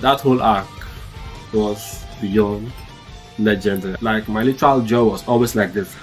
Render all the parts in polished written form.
that whole arc was beyond legendary. Like, my literal jaw was always like this.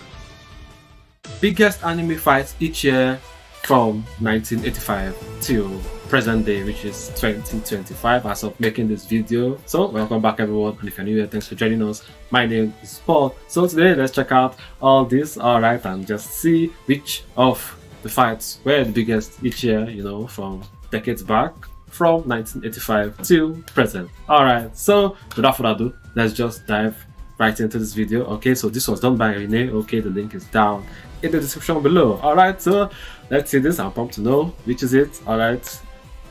Biggest anime fights each year from 1985 till present day, which is 2025 as of making this video. So welcome back everyone, and if you're new here, thanks for joining us. My name is Paul. So today let's check out all this, alright, and just see which of the fights were the biggest each year, you know, from decades back, from 1985 till present. Alright, so without further ado, let's just dive right into this video. Okay, so this was done by Rinne. Okay, the link is down in the description below. Alright, so let's see this. I'm pumped to know which is it. Alright,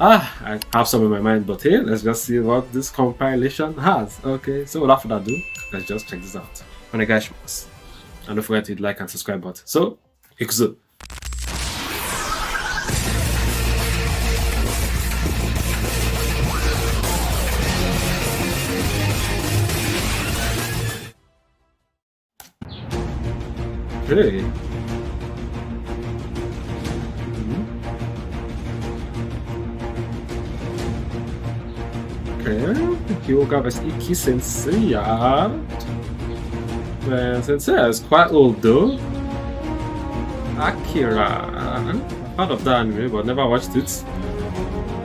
I have some in my mind, but hey, let's just see what this compilation has. Okay, so without further ado, let's just check this out. And guys, and don't forget to hit the like and subscribe button. So ikuzu. Hey. Okay, Hyoga vs Iki Sensei, yeah. Man, Sensei is quite old though. Akira. I've heard of that anime, but never watched it.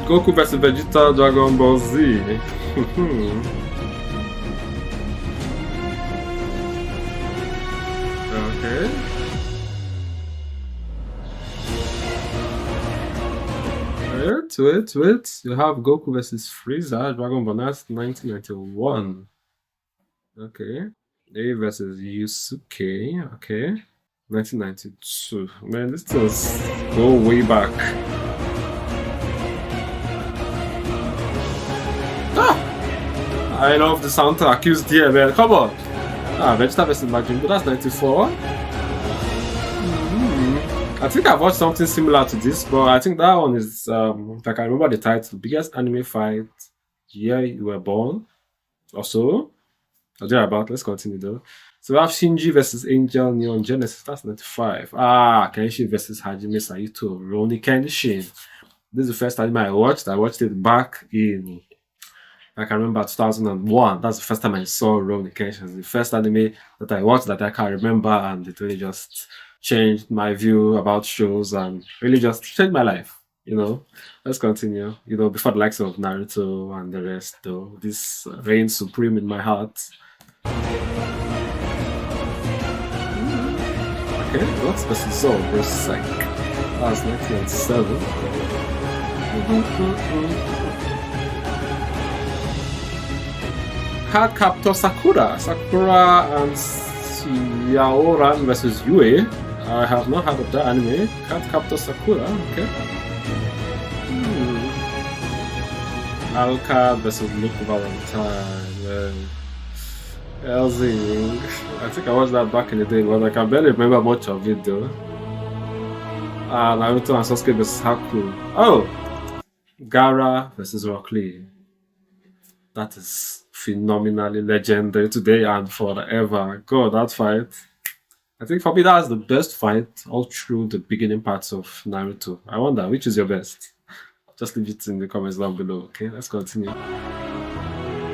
Goku vs Vegeta, Dragon Ball Z. Okay. Wait. You have Goku vs Frieza, Dragon Ball Z 1991. Okay. A versus Yusuke. Okay. 1992. Man, this does go way back. Ah! I love the soundtrack used here, man. Come on! Vegeta vs Majin Buu, that's 94. I think I've watched something similar to this, but I think that one is, if I can remember the title, biggest anime fight, year you were born, or so. Or thereabout, let's continue though. So we have Shinji vs Angel Neon Genesis, that's 95. Kenshi vs Hajime Saito, Rurouni Kenshin. This is the first anime I watched. I watched it back in, I can remember, 2001. That's the first time I saw Rurouni Kenshin. It's the first anime that I watched that I can remember, and it really just changed my view about shows and really just changed my life, you know. Let's continue. You know, before the likes of Naruto and the rest though, this reigns supreme in my heart. Okay, what's this is all versus Psych? That's 1997. Card Captor Sakura and Yaoran versus Yue. I have not heard of that anime. Card Captor Sakura, okay. Alka versus Luke Valentine. LZ. I think I watched that back in the day, but I can barely remember much of it though. Naruto and Sasuke vs Haku. Oh! Gaara versus Rock Lee. That is phenomenally legendary today and forever. God, that fight. I think for me that's the best fight all through the beginning parts of Naruto. I wonder, which is your best? Just leave it in the comments down below, okay? Let's continue.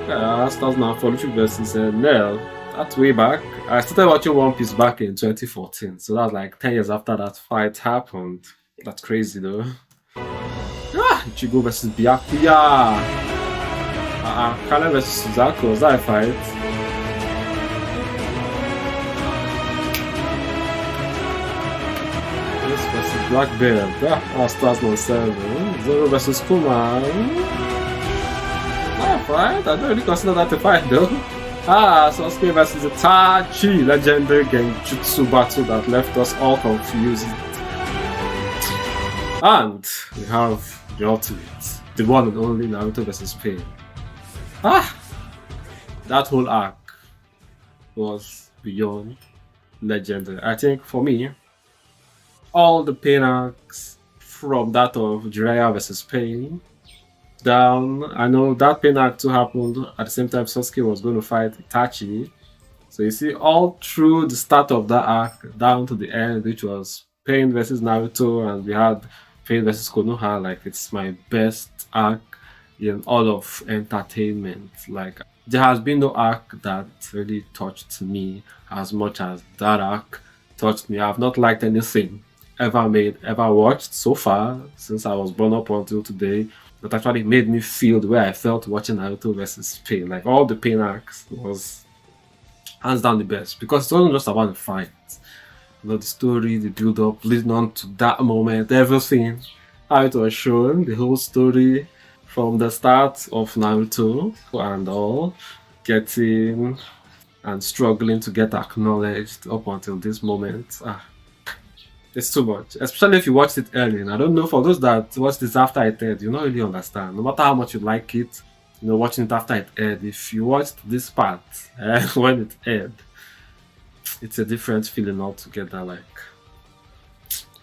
That's now for Luffy versus Nell. That's way back. I started watching One Piece back in 2014, so that's like 10 years after that fight happened. That's crazy though. Ichigo versus Byakuya. Kale versus Suzaku, was that a fight? This versus Blackbeard, that's 2007. Zoro versus Kuma. That fight? I don't really consider that a fight though. Sasuke versus Itachi, legendary genjutsu battle that left us all confused. And we have the ultimate, the one and only Naruto versus Pain. That whole arc was beyond legendary. I think for me, all the Pain arcs from that of Jiraiya versus Pain down, I know that Pain arc too happened at the same time Sasuke was going to fight Itachi. So you see, all through the start of that arc down to the end, which was Pain versus Naruto, and we had Pain versus Konoha, like it's my best arc in all of entertainment. Like, there has been no arc that really touched me as much as that arc touched me. I've not liked anything ever made, ever watched so far since I was born up until today that actually made me feel the way I felt watching Naruto versus Pain. Like, all the Pain arcs was hands down the best because it wasn't just about the fight. You know, the story, the build up, leading on to that moment, everything, how it was shown, the whole story from the start of Naruto and all, getting and struggling to get acknowledged up until this moment. It's too much, especially if you watched it early. And I don't know, for those that watched this after it aired, you don't really understand. No matter how much you like it, you know, watching it after it aired, if you watched this part when it aired, it's a different feeling altogether. Like,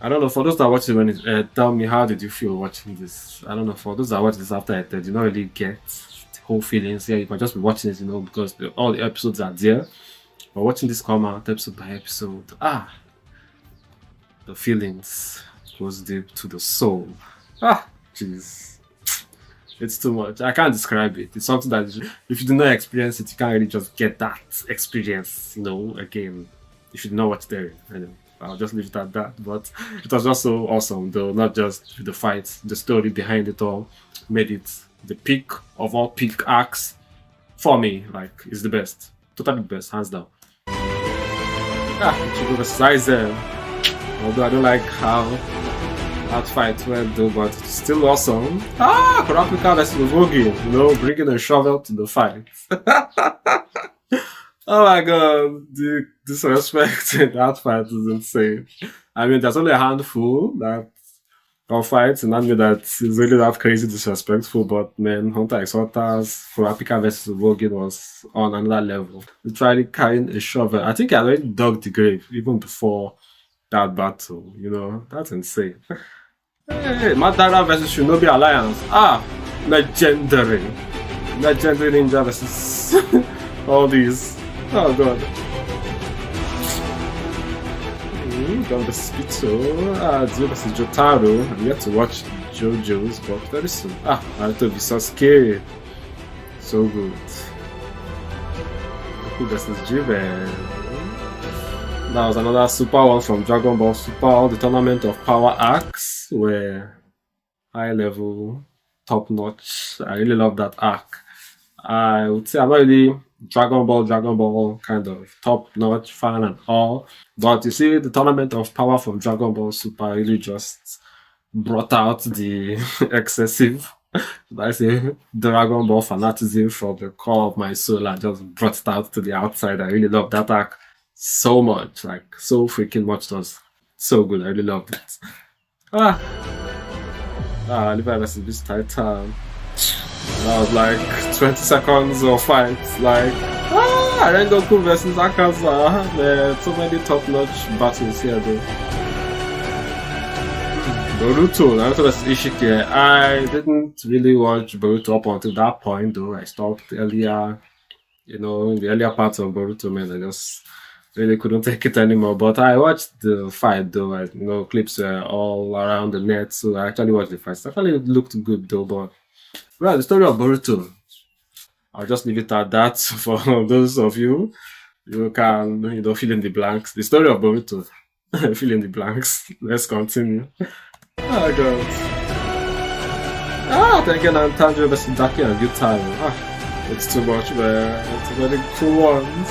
I don't know, for those that watched it when it aired, tell me, how did you feel watching this? I don't know, for those that watched this after it aired, you don't really get the whole feelings. Yeah, you can just be watching it, you know, because all the episodes are there. But watching this come out episode by episode, the feelings goes deep to the soul. Jeez. It's too much. I can't describe it. It's something that if you do not experience it, you can't really just get that experience, you know, again. If you know what's there. Anyway, I'll just leave it at that. But it was just so awesome, though. Not just the fights, the story behind it all made it the peak of all peak arcs for me. Like, it's the best. Totally the best, hands down. Ichigo vs. Aizen. Although I don't like how that fight went though, but it's still awesome. Kurapika vs. Vogi, you know, bringing a shovel to the fight. Oh my god, the disrespect in that fight is insane. I mean, there's only a handful of fights in anime that is really that crazy disrespectful, but man, Hunter x Hunter's Kurapika vs. Vogi was on another level. Literally carrying a shovel. I think I already dug the grave even before that battle, you know, that's insane. Hey, Madara versus Shinobi Alliance. Legendary. Legendary Ninja versus all these. Oh god. Gon vs. Pito. Zio versus Jotaro. I'm yet to watch JoJo's, but very soon. Naruto will be so scary. So good. Goku versus Jiren. That was another super one from Dragon Ball Super. The Tournament of Power arcs were high level, top notch. I really love that arc. I would say I'm not really Dragon Ball kind of top notch fan and all. But you see, the Tournament of Power from Dragon Ball Super really just brought out the excessive, I say, Dragon Ball fanaticism from the core of my soul and just brought it out to the outside. I really love that arc so much, like so freaking much. It was so good. I really loved it. Levi vs. Beast Titan. That was like 20 seconds of fight. Like, Rengoku versus Akaza. Man, so many top-notch battles here, though. Naruto versus Ishiki. I didn't really watch Boruto up until that point, though. I stopped earlier, you know, in the earlier parts of Boruto, man. I just really couldn't take it anymore. But I watched the fight, though. You know, clips were all around the net, so I actually watched the fight. It actually looked good, though. But well, the story of Boruto, I'll just leave it at that. For those of you, you can, you know, fill in the blanks. The story of Boruto, fill in the blanks. Let's continue. Oh god. Tengen and Tanjiro vs. Daki and Gyutaro. It's too much, man. It's a very cool ones.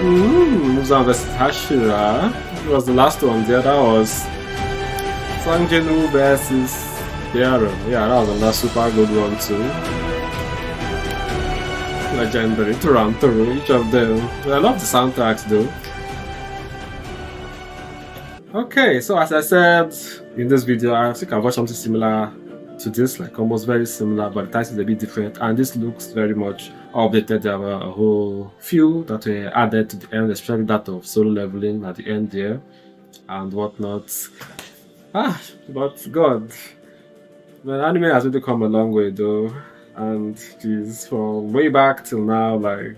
Muzan vs. Hashira. It was the last one there. That was Sanjinu versus Dearo. Yeah, that was another super good one too. Legendary through each of them. I love the soundtracks though. Okay, so as I said in this video, I think I've watched something similar to this, like almost very similar, but the title is a bit different, and this looks very much updated. There were a whole few that were added to the end, especially that of solo leveling at the end there and whatnot. But god, the anime has really come a long way though, and geez, from way back till now, like,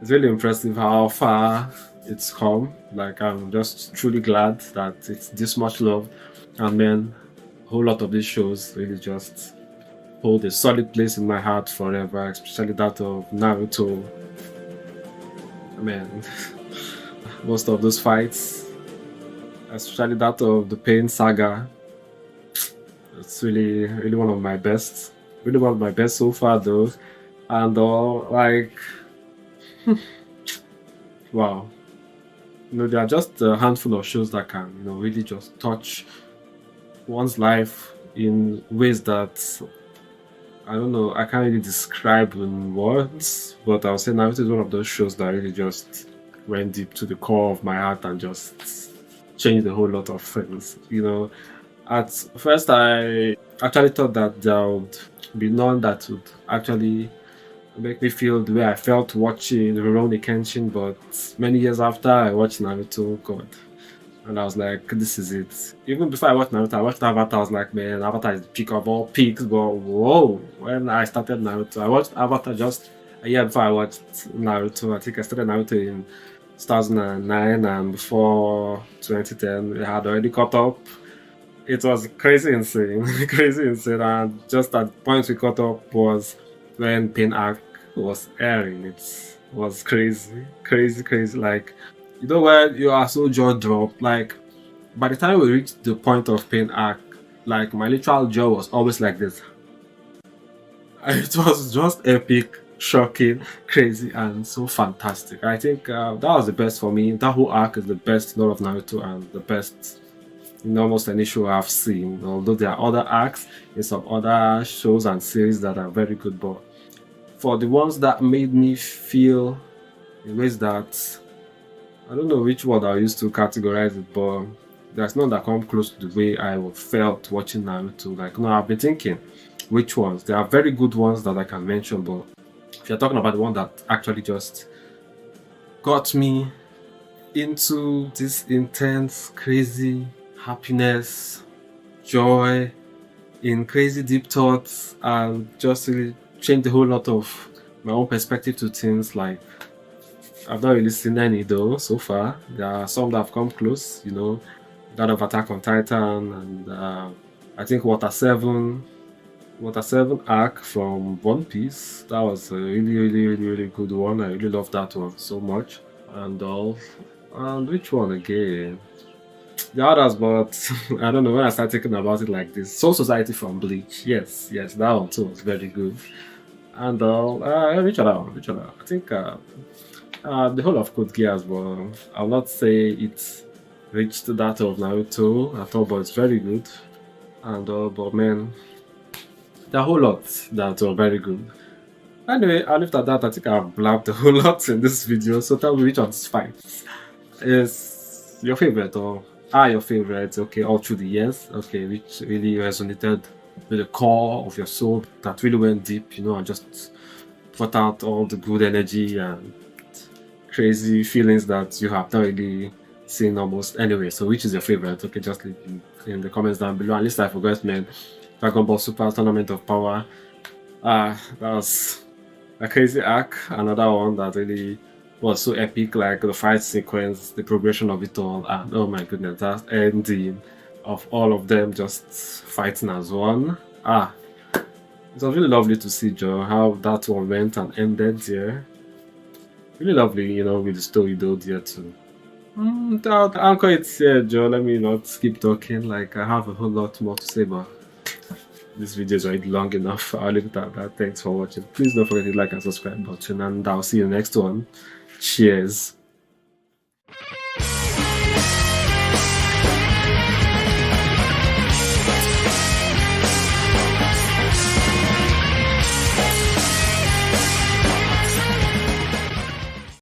it's really impressive how far it's come. Like, I'm just truly glad that it's this much love, and man, A whole lot of these shows really just hold a solid place in my heart forever, especially that of Naruto. I mean, most of those fights, especially that of the Pain Saga, it's really one of my best. Really one of my best so far, though. And like, wow. There are just a handful of shows that can, really just touch one's life in ways that I don't know. I can't really describe in words, but I'll say Naruto is one of those shows that really just went deep to the core of my heart and just changed a whole lot of things. At first I actually thought that there would be none that would actually make me feel the way I felt watching Rurouni Kenshin, but many years after I watched Naruto, God, and I was like, this is it. Even before I watched Naruto, I watched Avatar. I was like, man, Avatar is the peak of all peaks. But whoa, when I started Naruto, I watched Avatar just a year before I watched Naruto. I think I started Naruto in 2009, and before 2010, it had already caught up. It was crazy insane, crazy insane. And just at the point we caught up was when Pain Arc was airing. It was crazy, crazy, crazy. Like, when you are so jaw dropped, like by the time we reached the point of Pain Arc, like my literal jaw was always like this. It was just epic, shocking, crazy, and so fantastic. I think that was the best for me. That whole arc is the best in all of Naruto and the best in almost any show I've seen. Although there are other arcs in some other shows and series that are very good, but for the ones that made me feel in ways that I don't know which word I used to categorize it, but there's none that come close to the way I felt watching Naruto. Like, I've been thinking which ones. There are very good ones that I can mention, but if you're talking about the one that actually just got me into this intense, crazy happiness, joy, in crazy deep thoughts, and just really changed a whole lot of my own perspective to things. Like, I've not really seen any though so far. There are some that have come close, that of Attack on Titan, and I think Water 7 arc from One Piece. That was a really good one. I really love that one so much. And all. And which one again? The others, but I don't know, when I start thinking about it like this. Soul Society from Bleach. Yes, that one too was very good. And all. Which other one? I think the whole of Code Geass, but I'll not say it reached that of Naruto at all, but it's very good. And but man, there are a whole lot that were very good. Anyway, and after that, I think I've blabbed a whole lot in this video, so tell me which one's fine. Is your favorite or are your favorites, okay, all through the years, okay, which really resonated with the core of your soul, that really went deep, and just put out all the good energy and crazy feelings that you have not really seen almost anyway. So which is your favorite? Okay, just leave in the comments down below. At least I forgot, man. Dragon Ball Super Tournament of Power. That was a crazy arc. Another one that really was so epic, like the fight sequence, the progression of it all, and oh my goodness, that ending of all of them just fighting as one. It was really lovely to see, Joe, how that one went and ended here. Really lovely, with the story though there too. That anchor it's here, Joe. Let me not keep talking. Like, I have a whole lot more to say, but this video is already long enough. I'll leave it at that. Thanks for watching. Please don't forget to like and subscribe button, and I'll see you next one. Cheers.